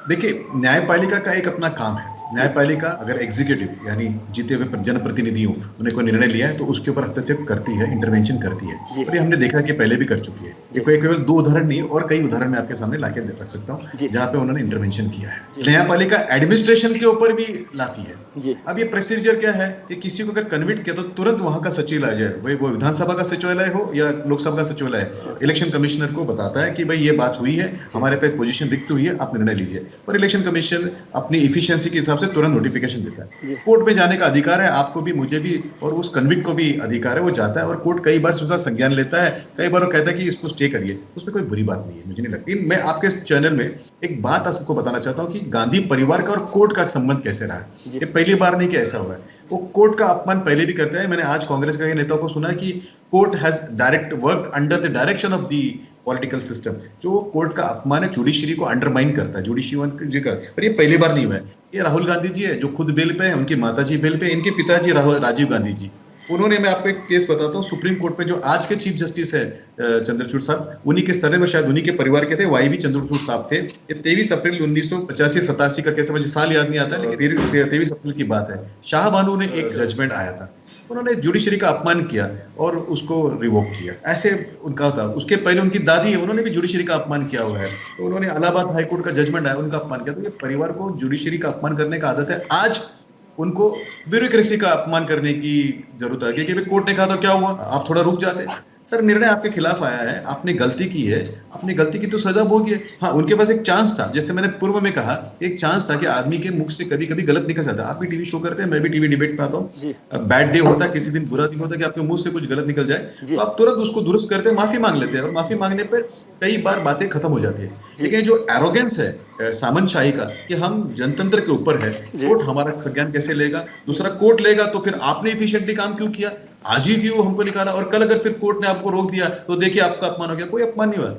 देखिए, न्यायपालिका का एक अपना काम है। जी, न्यायपालिका अगर एग्जीक्यूटिव यानी जीते हुए जनप्रतिनिधि हो, उन्हें कोई निर्णय लिया है तो उसके ऊपर हस्तक्षेप करती है, इंटरवेंशन करती है। जी, और ये हमने देखा कि पहले भी कर चुकी है। ये जी, कोई केवल 2 उदाहरण नहीं और कई उदाहरण मैं आपके सामने लाके रख सकता हूँ, जी, जहाँ पे उन्होंने इंटरवेंशन किया है। जी, न्यायपालिका एडमिनिस्ट्रेशन के ऊपर भी लाती है। जी, अब ये प्रोसीजर क्या है कि किसी को अगर कन्विक्ट किया तो तुरंत वहां का सचिवालय आ जाए, वो विधानसभा का सचिवालय हो या लोकसभा का सचिवालय है, इलेक्शन कमिश्नर को बताता है कि भाई ये बात हुई है, जी, हमारे पे पोजीशन रिक्त हुई है, आप निर्णय लीजिए। और इलेक्शन कमीशन अपनी इफिशियंसी के हिसाब से तुरंत नोटिफिकेशन देता है। जी, कोर्ट में जाने का अधिकार है, आपको भी, मुझे भी, और उस कन्विक्ट को भी अधिकार है। वो जाता है और कोर्ट कई बार उसका संज्ञान लेता है, कई बार वो कहता है कि इसको स्टे करिए। उसमें कोई बुरी बात नहीं है, मुझे नहीं लगती। मैं आपके इस चैनल में एक बात आपको बताना चाहता हूँ कि गांधी परिवार का और कोर्ट का संबंध कैसे रहा है। जी, ये पहली बार नहीं कि ऐसा हुआ है। वो कोर्ट का अपमान पहले भी करते हैं। मैंने आज कांग्रेस के नेताओं को सुना कि court has direct work under the direction of the political system. जो कोर्ट का अपमान है, जुडिशरी को अंडरमाइन करता है, जुडिशरी जी का। पर ये पहली बार नहीं हुआ है। ये राहुल गांधी जी है जो खुद बेल पे है, उनकी माताजी बेल पे, इनके पिताजी राजीव गांधी जी। उन्होंने, मैं आपको एक केस बताता हूँ, सुप्रीम कोर्ट पे जो आज के चीफ जस्टिस है चंद्रचूड़ साहब, उन्हीं के सर में, शायद उन्हीं के परिवार के थे, वाई भी चंद्रचूड़ साहब थे। ये 23 अप्रैल 1985-87 का केस है, मुझे साल याद नहीं आता, लेकिन 23 अप्रैल की बात है। शाह बानू ने एक जजमेंट आया था, उन्होंने जुडिशरी का अपमान किया और उसको रिवोक किया। ऐसे उनका था। उसके पहले उनकी दादी है, उन्होंने भी जुडिशरी का अपमान किया हुआ है, तो उन्होंने इलाहाबाद हाईकोर्ट का जजमेंट आया, उनका अपमान किया। तो ये परिवार को जुडिशरी का अपमान करने का आदत है। आज उनको ब्यूरोक्रेसी का अपमान करने की जरूरत आ गई कि कोर्ट ने कहा तो क्या हुआ, आप थोड़ा रुक जाते। सर, निर्णय आपके खिलाफ आया है, आपने गलती की है, अपनी गलती की तो सजा भोगिए। हाँ, उनके पास एक चांस था, जैसे मैंने पूर्व में कहा, एक चांस था कि आदमी के मुख से कभी कभी गलत निकल जाता है। आप भी टीवी शो करते हैं, मैं भी टीवी डिबेट में आता जी, हूँ। बैड डे होता है, किसी दिन बुरा दिन होता है कि आपके मुंह से कुछ गलत निकल जाए, जी, तो आप तुरंत उसको दुरुस्त करते हैं, माफी मांग लेते हैं, और माफी मांगने पर कई बार बातें खत्म हो जाती है। जी, लेकिन जो एरोगेंस है सामंतशाही का, कि हम जनतंत्र के ऊपर है, जी, कोर्ट हमारा संज्ञान कैसे लेगा, दूसरा कोर्ट लेगा, तो फिर आपने इफिशिएंटली काम क्यों किया, आज ही क्यों हमको निकाला, और कल अगर फिर कोर्ट ने आपको रोक दिया तो देखिए आपका अपमान हो गया। कोई अपमान नहीं हुआ।